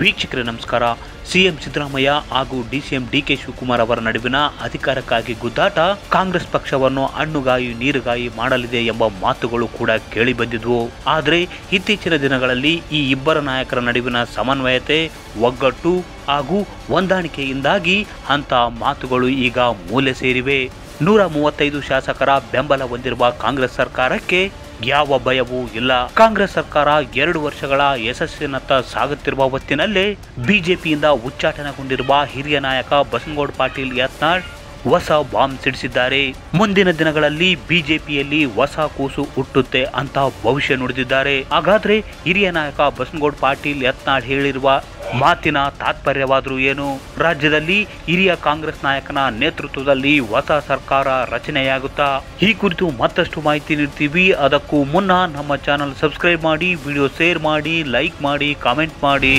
ವೀಕ್ಷಕರೇ ನಮಸ್ಕಾರ. ಸಿಎಂ ಸಿದ್ದರಾಮಯ್ಯ ಹಾಗೂ ಡಿಸಿಎಂ ಡಿಕೆ ಶಿವಕುಮಾರ್ ಅವರ ನಡುವಿನ ಅಧಿಕಾರಕ್ಕಾಗಿ ಗುದ್ದಾಟ ಕಾಂಗ್ರೆಸ್ ಪಕ್ಷವನ್ನು ಹಣ್ಣುಗಾಯಿ ನೀರುಗಾಯಿ ಮಾಡಲಿದೆ ಎಂಬ ಮಾತುಗಳು ಕೂಡ ಕೇಳಿ ಬಂದಿದ್ವು. ಆದರೆ ಇತ್ತೀಚಿನ ದಿನಗಳಲ್ಲಿ ಈ ಇಬ್ಬರ ನಾಯಕರ ನಡುವಿನ ಸಮನ್ವಯತೆ, ಒಗ್ಗಟ್ಟು ಹಾಗೂ ಹೊಂದಾಣಿಕೆಯಿಂದಾಗಿ ಅಂತ ಮಾತುಗಳು ಈಗ ಮೂಲೆ ಸೇರಿವೆ. 135 ಶಾಸಕರ ಬೆಂಬಲ ಹೊಂದಿರುವ ಕಾಂಗ್ರೆಸ್ ಸರ್ಕಾರಕ್ಕೆ ಯಾವ ಭಯವೂ ಇಲ್ಲ. ಕಾಂಗ್ರೆಸ್ ಸರ್ಕಾರ 2 ವರ್ಷಗಳ ಯಶಸ್ಸಿನತ್ತ ಸಾಗುತ್ತಿರುವ ಹೊತ್ತಿನಲ್ಲೇ ಬಿಜೆಪಿಯಿಂದ ಉಚ್ಚಾಟನೆಗೊಂಡಿರುವ ಹಿರಿಯ ನಾಯಕ ಬಸನಗೌಡ ಪಾಟೀಲ್ ಯತ್ನಾಳ್ ಹೊಸ ಬಾಂಬ್ ಸಿಡಿಸಿದ್ದಾರೆ. ಮುಂದಿನ ದಿನಗಳಲ್ಲಿ ಬಿಜೆಪಿಯಲ್ಲಿ ಹೊಸ ಕೂಸು ಹುಟ್ಟುತ್ತೆ ಅಂತ ಭವಿಷ್ಯ ನುಡಿದಿದ್ದಾರೆ. ಹಾಗಾದ್ರೆ ಹಿರಿಯ ನಾಯಕ ಬಸನಗೌಡ ಪಾಟೀಲ್ ಯತ್ನಾಳ್ ಹೇಳಿರುವ ಮಾತಿನ ತಾತ್ಪರ್ಯವಾದರೂ ಏನು? ರಾಜ್ಯದಲ್ಲಿ ಹಿರಿಯ ಕಾಂಗ್ರೆಸ್ ನಾಯಕನ ನೇತೃತ್ವದಲ್ಲಿ ಹೊಸ ಸರ್ಕಾರ ರಚನೆಯಾಗುತ್ತಾ? ಈ ಕುರಿತು ಮತ್ತಷ್ಟು ಮಾಹಿತಿ ನೀಡ್ತೀವಿ. ಅದಕ್ಕೂ ಮುನ್ನ ನಮ್ಮ ಚಾನಲ್ ಸಬ್ಸ್ಕ್ರೈಬ್ ಮಾಡಿ, ವಿಡಿಯೋ ಶೇರ್ ಮಾಡಿ, ಲೈಕ್ ಮಾಡಿ, ಕಾಮೆಂಟ್ ಮಾಡಿ.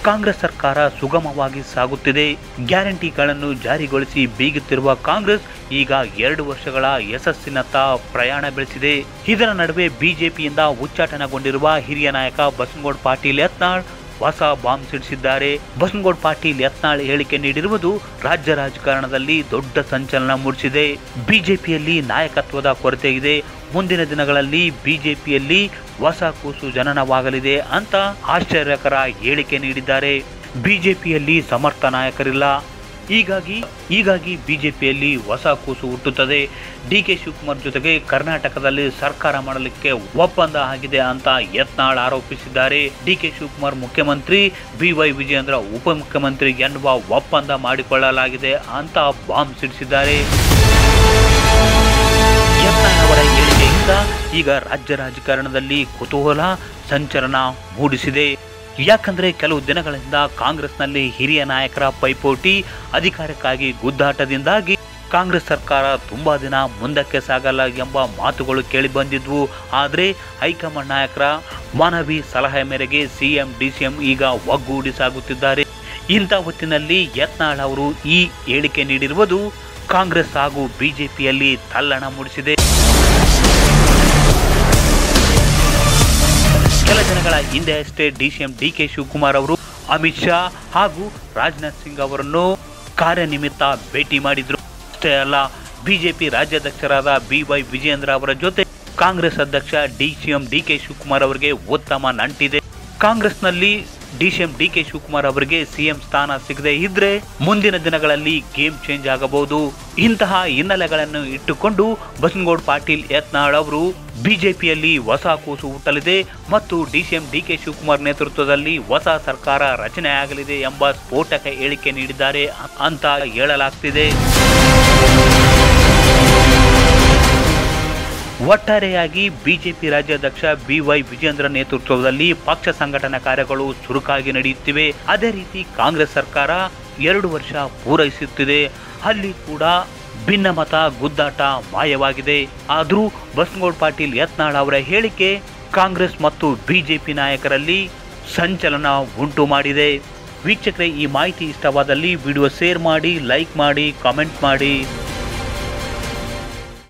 ಕಾಂಗ್ರೆಸ್ ಸರ್ಕಾರ ಸುಗಮವಾಗಿ ಸಾಗುತ್ತಿದೆ. ಗ್ಯಾರಂಟಿಗಳನ್ನು ಜಾರಿಗೊಳಿಸಿ ಬೀಗುತ್ತಿರುವ ಕಾಂಗ್ರೆಸ್ ಈಗ 2 ವರ್ಷಗಳ ಯಶಸ್ಸಿನತ್ತ ಪ್ರಯಾಣ ಬೆಳೆಸಿದೆ. ಇದರ ನಡುವೆ ಬಿಜೆಪಿಯಿಂದ ಉಚ್ಚಾಟನೆಗೊಂಡಿರುವ ಹಿರಿಯ ನಾಯಕ ಬಸನಗೌಡ ಪಾಟೀಲ್ ಯತ್ನಾಳ್ ಹೊಸ ಬಾಂಬ್ ಸಿಡಿಸಿದ್ದಾರೆ. ಬಸನಗೌಡ ಪಾಟೀಲ್ ಯತ್ನಾಳ್ ಹೇಳಿಕೆ ನೀಡಿರುವುದು ರಾಜ್ಯ ರಾಜಕಾರಣದಲ್ಲಿ ದೊಡ್ಡ ಸಂಚಲನ ಮೂಡಿಸಿದೆ. ಬಿಜೆಪಿಯಲ್ಲಿ ನಾಯಕತ್ವದ ಕೊರತೆ ಇದೆ. ಮುಂದಿನ ದಿನಗಳಲ್ಲಿ ಬಿಜೆಪಿಯಲ್ಲಿ ಹೊಸ ಕೂಸು ಜನನವಾಗಲಿದೆ ಅಂತ ಆಶ್ಚರ್ಯಕರ ಹೇಳಿಕೆ ನೀಡಿದ್ದಾರೆ. ಬಿಜೆಪಿಯಲ್ಲಿ ಸಮರ್ಥ ನಾಯಕರಿಲ್ಲ, ಹೀಗಾಗಿ ಬಿಜೆಪಿಯಲ್ಲಿ ಹೊಸ ಕೂಸು ಹುಟ್ಟುತ್ತದೆ. ಡಿಕೆ ಶಿವಕುಮಾರ್ ಜೊತೆಗೆ ಕರ್ನಾಟಕದಲ್ಲಿ ಸರ್ಕಾರ ಮಾಡಲಿಕ್ಕೆ ಒಪ್ಪಂದ ಆಗಿದೆ ಅಂತ ಯತ್ನಾಳ್ ಆರೋಪಿಸಿದ್ದಾರೆ. ಡಿಕೆ ಶಿವಕುಮಾರ್ ಮುಖ್ಯಮಂತ್ರಿ, ಬಿವೈ ವಿಜಯೇಂದ್ರ ಉಪಮುಖ್ಯಮಂತ್ರಿ ಎನ್ನುವ ಒಪ್ಪಂದ ಮಾಡಿಕೊಳ್ಳಲಾಗಿದೆ ಅಂತ ಬಾಂಬ್ ಸಿಡಿಸಿದ್ದಾರೆ. ಯತ್ನಾಳ್ ಅವರ ಹೇಳಿಕೆಯಿಂದ ಈಗ ರಾಜ್ಯ ರಾಜಕಾರಣದಲ್ಲಿ ಕುತೂಹಲ, ಸಂಚಲನ ಮೂಡಿಸಿದೆ. ಯಾಕಂದ್ರೆ ಕೆಲವು ದಿನಗಳಿಂದ ಕಾಂಗ್ರೆಸ್ನಲ್ಲಿ ಹಿರಿಯ ನಾಯಕರ ಪೈಪೋಟಿ, ಅಧಿಕಾರಕ್ಕಾಗಿ ಗುದ್ದಾಟದಿಂದಾಗಿ ಕಾಂಗ್ರೆಸ್ ಸರ್ಕಾರ ತುಂಬಾ ದಿನ ಮುಂದಕ್ಕೆ ಸಾಗಲ್ಲ ಎಂಬ ಮಾತುಗಳು ಕೇಳಿ ಬಂದಿದ್ವು. ಆದರೆ ಹೈಕಮಾಂಡ್ ನಾಯಕರ ಮನವಿ ಸಲಹೆ ಮೇರೆಗೆ ಸಿಎಂ ಡಿಸಿಎಂ ಈಗ ಒಗ್ಗೂಡಿ ಸಾಗುತ್ತಿದ್ದಾರೆ. ಇಂಥ ಹೊತ್ತಿನಲ್ಲಿ ಯತ್ನಾಳ್ ಅವರು ಈ ಹೇಳಿಕೆ ನೀಡಿರುವುದು ಕಾಂಗ್ರೆಸ್ ಹಾಗೂ ಬಿಜೆಪಿಯಲ್ಲಿ ತಲ್ಲಣ ಮೂಡಿಸಿದೆ. ಕೆಲ ದಿನಗಳ ಹಿಂದೆ ಅಷ್ಟೇ ಡಿಸಿಎಂ ಡಿಕೆ ಶಿವಕುಮಾರ್ ಅವರು ಅಮಿತ್ ಶಾ ಹಾಗೂ ರಾಜನಾಥ್ ಸಿಂಗ್ ಅವರನ್ನು ಕಾರ್ಯನಿಮಿತ್ತ ಭೇಟಿ ಮಾಡಿದ್ರು. ಅಷ್ಟೇ ಅಲ್ಲ, ಬಿಜೆಪಿ ರಾಜ್ಯಾಧ್ಯಕ್ಷರಾದ ಬಿವೈ ವಿಜಯೇಂದ್ರ ಅವರ ಜೊತೆ ಕಾಂಗ್ರೆಸ್ ಅಧ್ಯಕ್ಷ ಡಿಸಿಎಂ ಡಿಕೆ ಶಿವಕುಮಾರ್ ಅವರಿಗೆ ಉತ್ತಮ ನಂಟಿದೆ. ಕಾಂಗ್ರೆಸ್ನಲ್ಲಿ ಡಿಸಿಎಂ ಡಿಕೆ ಶಿವಕುಮಾರ್ ಅವರಿಗೆ ಸಿಎಂ ಸ್ಥಾನ ಸಿಗದೆ ಇದ್ರೆ ಮುಂದಿನ ದಿನಗಳಲ್ಲಿ ಗೇಮ್ ಚೇಂಜ್ ಆಗಬಹುದು. ಇಂತಹ ಹಿನ್ನೆಲೆಗಳನ್ನು ಇಟ್ಟುಕೊಂಡು ಬಸನಗೌಡ ಪಾಟೀಲ್ ಯತ್ನಾಳ್ ಅವರು ಬಿಜೆಪಿಯಲ್ಲಿ ಹೊಸ ಕೂಸು ಹುಟ್ಟಲಿದೆ ಮತ್ತು ಡಿಸಿಎಂ ಡಿಕೆ ಶಿವಕುಮಾರ್ ನೇತೃತ್ವದಲ್ಲಿ ಹೊಸ ಸರ್ಕಾರ ರಚನೆಯಾಗಲಿದೆ ಎಂಬ ಸ್ಫೋಟಕ ಹೇಳಿಕೆ ನೀಡಿದ್ದಾರೆ ಅಂತ ಹೇಳಲಾಗ್ತಿದೆ. ಒಟ್ಟಾರೆಯಾಗಿ ಬಿಜೆಪಿ ರಾಜ್ಯಾಧ್ಯಕ್ಷ ಬಿವೈ ವಿಜಯೇಂದ್ರ ನೇತೃತ್ವದಲ್ಲಿ ಪಕ್ಷ ಸಂಘಟನಾ ಕಾರ್ಯಗಳು ಚುರುಕಾಗಿ ನಡೆಯುತ್ತಿವೆ. ಅದೇ ರೀತಿ ಕಾಂಗ್ರೆಸ್ ಸರ್ಕಾರ 2 ವರ್ಷ ಪೂರೈಸುತ್ತಿದೆ. ಅಲ್ಲಿ ಕೂಡ ಭಿನ್ನಮತ, ಗುದ್ದಾಟ ಮಾಯವಾಗಿದೆ. ಆದರೂ ಬಸನಗೌಡ ಪಾಟೀಲ್ ಯತ್ನಾಳ್ ಅವರ ಹೇಳಿಕೆ ಕಾಂಗ್ರೆಸ್ ಮತ್ತು ಬಿಜೆಪಿ ನಾಯಕರಲ್ಲಿ ಸಂಚಲನ ಉಂಟು ಮಾಡಿದೆ. ವೀಕ್ಷಕರೇ, ಈ ಮಾಹಿತಿ ಇಷ್ಟವಾದಲ್ಲಿ ವಿಡಿಯೋ ಶೇರ್ ಮಾಡಿ, ಲೈಕ್ ಮಾಡಿ, ಕಾಮೆಂಟ್ ಮಾಡಿ.